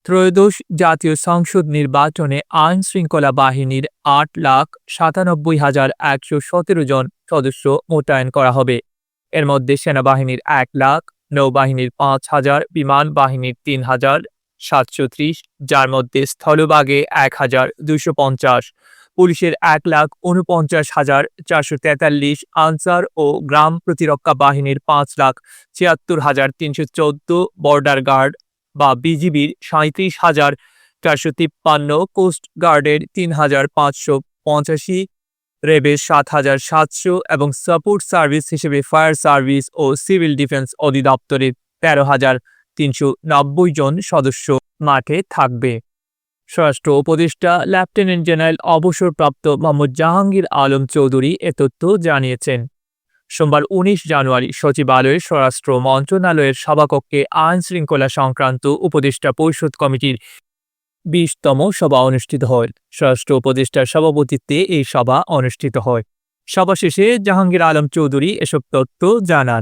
ত্রয়োদশ জাতীয় সংসদ নির্বাচনে আইনশৃঙ্খলা বাহিনীর ৮,৯৭,১১৭ জন সদস্য মোতায়েন করা হবে। এর মধ্যে সেনাবাহিনীর ১,০০,০০০, নৌবাহিনীর ৫,০০০, বিমান বাহিনীর ৩,৭৩০, যার মধ্যে স্থলভাগে ১,২৫০, পুলিশের ১,৪৯,৪৪৩, আনসার ও গ্রাম প্রতিরক্ষা বাহিনীর ৫,৭৬,৩১৪, বর্ডার গার্ড বা বিজিবির ৩৭,৪৫৩, কোস্ট গার্ডের ৩,৫৮৫, রেবের ৭,৭০০ এবং সাপোর্ট সার্ভিস হিসেবে ফায়ার সার্ভিস ও সিভিল ডিফেন্স অধিদপ্তরের ১৩,৩৯০ জন সদস্য মাঠে থাকবে। স্বরাষ্ট্র উপদেষ্টা লেফটেন্যান্ট জেনারেল অবসরপ্রাপ্ত মোহাম্মদ জাহাঙ্গীর আলম চৌধুরী এ তথ্য জানিয়েছেন। সোমবার ১৯ জানুয়ারি সচিবালয়ে স্বরাষ্ট্র মন্ত্রণালয়ের সভাকক্ষে আইন-শৃঙ্খলা সংক্রান্ত উপদেষ্টা পরিষদ কমিটির ২০তম সভা অনুষ্ঠিত হয়। স্বরাষ্ট্র উপদেষ্টার সভাপতিত্বে এই সভা অনুষ্ঠিত হয়। সভা শেষে জাহাঙ্গীর আলম চৌধুরী এসব তথ্য জানান।